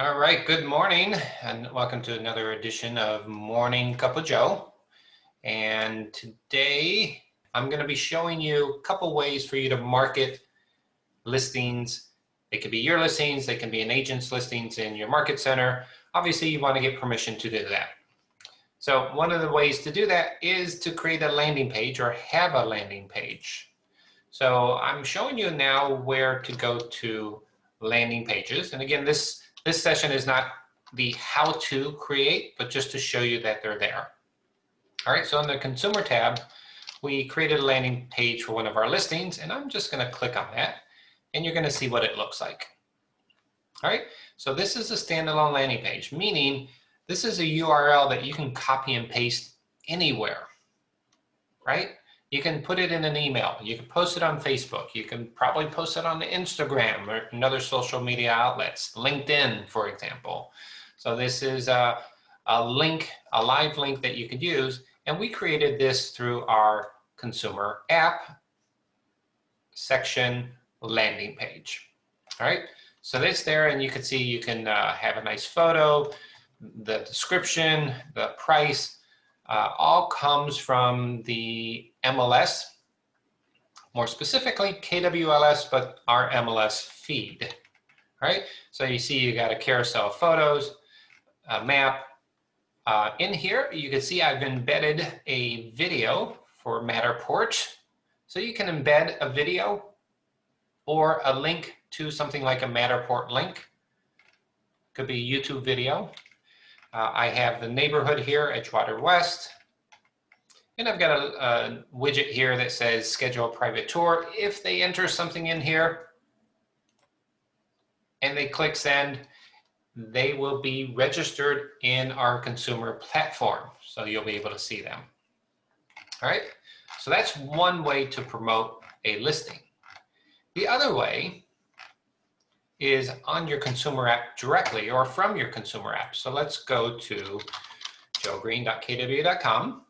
All right, good morning and welcome to another edition of Morning Cup of Joe. And today I'm going to be showing you a couple ways for you to market listings. They could be your listings, they can be an agent's listings in your market center. Obviously, you want to get permission to do that. So one of the ways to do that is to create a landing page or have a landing page. So I'm showing you now where to go to landing pages. And again, this session is not the how to create, but just to show you that they're there. All right, so in the consumer tab, we created a landing page for one of our listings, and I'm just going to click on that, and you're going to see what it looks like. All right, so this is a standalone landing page, meaning this is a URL that you can copy and paste anywhere, right? You can put it in an email. You can post it on Facebook. You can probably post it on Instagram or another social media outlets, LinkedIn, for example. So this is a link, a live link that you could use. And we created this through our consumer app section landing page. All right, so that's there, and you can see you can have a nice photo, the description, the price, all comes from the MLS, more specifically KWLS, but our MLS feed, right? So you see you got a carousel of photos, a map. In here, you can see I've embedded a video for Matterport. So you can embed a video or a link to something like a Matterport link. Could be a YouTube video. I have the neighborhood here, Edgewater West. And I've got a widget here that says schedule a private tour. If they enter something in here and they click send, they will be registered in our consumer platform. So you'll be able to see them. All right, so that's one way to promote a listing. The other way is on your consumer app directly or from your consumer app. So let's go to joegreen.kw.com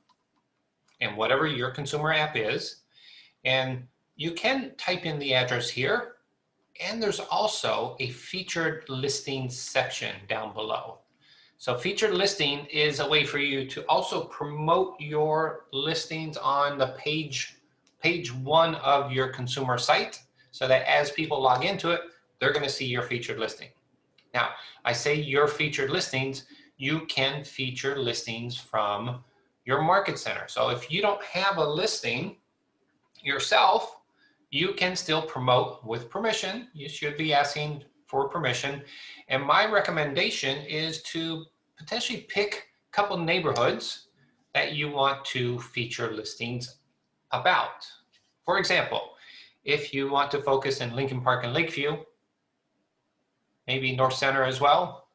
and whatever your consumer app is, and you can type in the address here, and there's also a featured listing section down below. So featured listing is a way for you to also promote your listings on the page one of your consumer site, so that as people log into it, they're going to see your featured listing. Now, I say your featured listings, you can feature listings from your market center. So if you don't have a listing yourself, you can still promote with permission. You should be asking for permission. And my recommendation is to potentially pick a couple neighborhoods that you want to feature listings about. For example, if you want to focus in Lincoln Park and Lakeview, maybe North Center as well,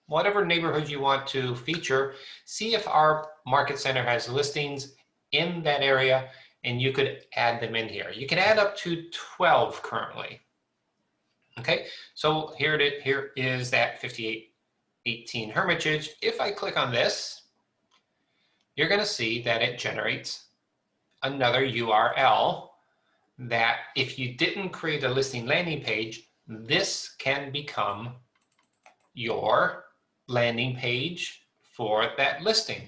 whatever neighborhood you want to feature, see if our market center has listings in that area, and you could add them in here. You can add up to 12 currently. Okay, so here is that 5818 Hermitage. If I click on this, you're going to see that it generates another URL that if you didn't create a listing landing page, this can become your landing page for that listing,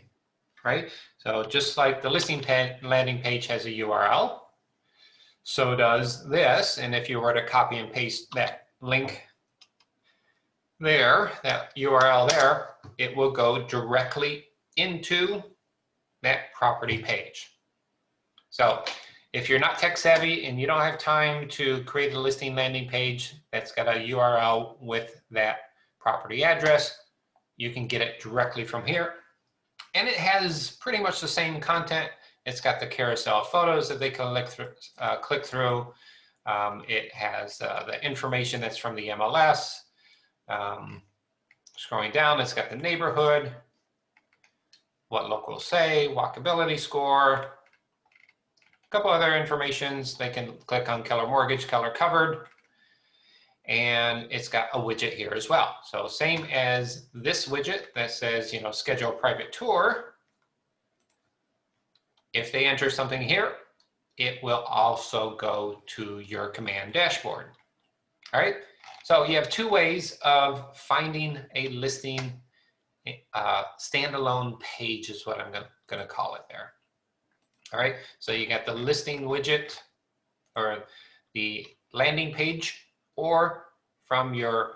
right? So just like the listing landing page has a URL, so does this. And if you were to copy and paste that link there, that URL there, it will go directly into that property page. So if you're not tech savvy and you don't have time to create a listing landing page that's got a URL with that property address, you can get it directly from here. And it has pretty much the same content. It's got the carousel photos that they can click through. It has the information that's from the MLS. Scrolling down, it's got the neighborhood, what locals say, walkability score, a couple other informations. They can click on Keller Mortgage, Keller Covered, and it's got a widget here as well. So same as this widget that says, you know, schedule a private tour. If they enter something here, it will also go to your command dashboard. All right, So you have two ways of finding a listing standalone page is what I'm going to call it there. All right, so you got the listing widget or the landing page, or from your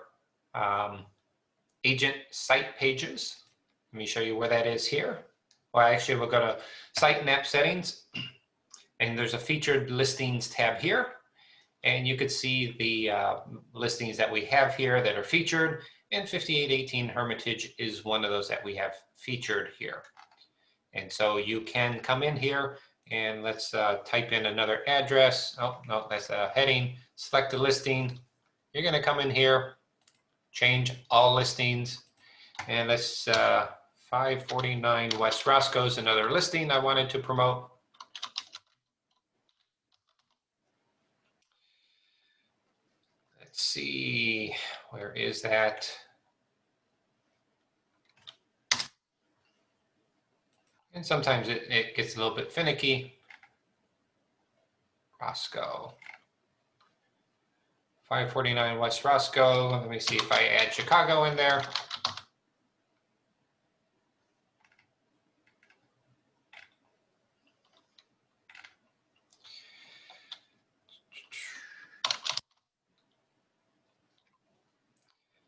agent site pages. Let me show you where that is here. Well, actually, we'll go to Site and App Settings, and there's a Featured Listings tab here. And you could see the listings that we have here that are featured, and 5818 Hermitage is one of those that we have featured here. And so you can come in here and let's type in another address. Oh, no, that's a heading. Select a listing. You're going to come in here, change all listings, and let's 549 West Roscoe is another listing I wanted to promote. Let's see, where is that? And sometimes it gets a little bit finicky. Roscoe. 549 West Roscoe. Let me see if I add Chicago in there.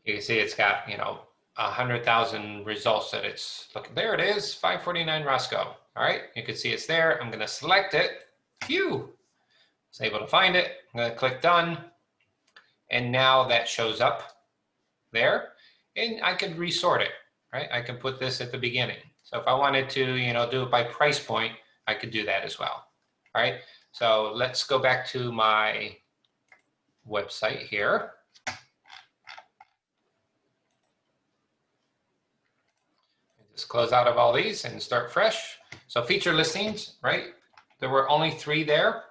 You can see it's got, 100,000 results that it's looking. There it is, 549 Roscoe. All right, you can see it's there. I'm going to select it. Phew, I was able to find it. I'm going to click done. And now that shows up there. And I could resort it, right? I can put this at the beginning. So if I wanted to, do it by price point, I could do that as well. All right, so let's go back to my website here. Just close out of all these and start fresh. So feature listings, right? There were only 3 there.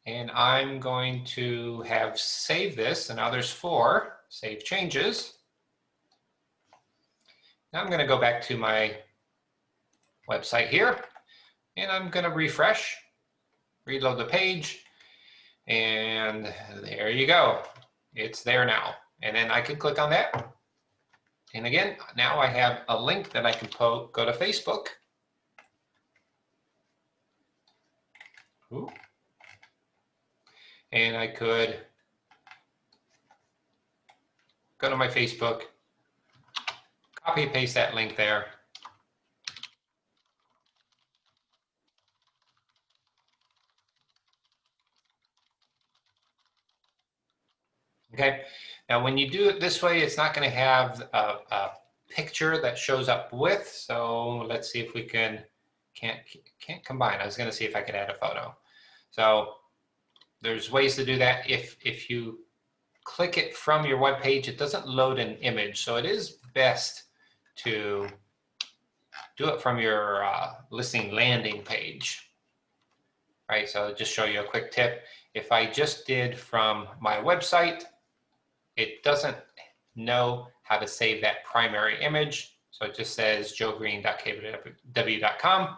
And I'm going to have saved this, and now there's 4. Save changes. Now I'm going to go back to my website here, and I'm going to refresh, reload the page, and there you go. It's there now. And then I can click on that. And again, now I have a link that I can go to Facebook. Ooh. And I could go to my Facebook, copy and paste that link there. Okay, now when you do it this way, it's not going to have a picture that shows up with. So let's see if we can't combine. I was going to see if I could add a photo. So there's ways to do that. If you click it from your web page, it doesn't load an image. So it is best to do it from your listing landing page. Right, so I'll just show you a quick tip. If I just did from my website, it doesn't know how to save that primary image. So it just says joegreen.kw.com.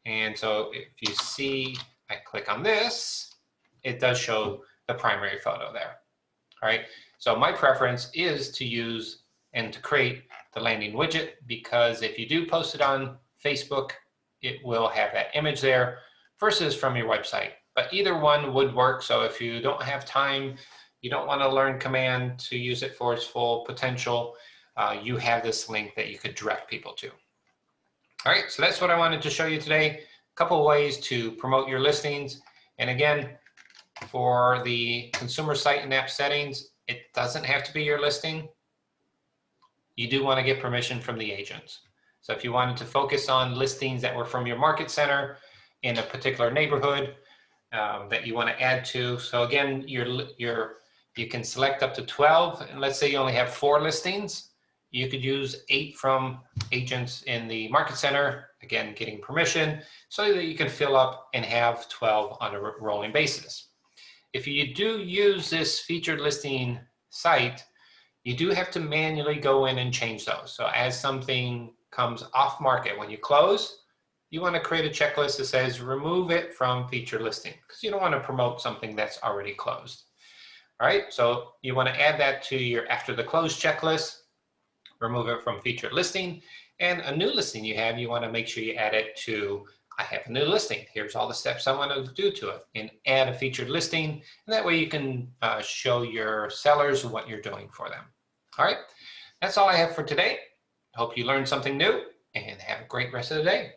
And so if you see, I click on this, it does show the primary photo there. All right, so my preference is to use and to create the landing widget, because if you do post it on Facebook, it will have that image there versus from your website. But either one would work. So if you don't have time, you don't want to learn command to use it for its full potential, you have this link that you could direct people to. All right, so that's what I wanted to show you today. A couple ways to promote your listings. And again, for the consumer site and app settings, it doesn't have to be your listing. You do want to get permission from the agents. So if you wanted to focus on listings that were from your market center in a particular neighborhood that you want to add to. So again, you can select up to 12, and let's say you only have 4 listings. You could use 8 from agents in the market center, again, getting permission, so that you can fill up and have 12 on a rolling basis. If you do use this featured listing site, you do have to manually go in and change those. So as something comes off market, when you close, you want to create a checklist that says remove it from featured listing, because you don't want to promote something that's already closed. All right, so you want to add that to your after the close checklist, remove it from featured listing, and a new listing you have, you want to make sure you add it to I have a new listing. Here's all the steps I want to do to it, and add a featured listing. And that way you can show your sellers what you're doing for them. All right, that's all I have for today. Hope you learned something new, and have a great rest of the day.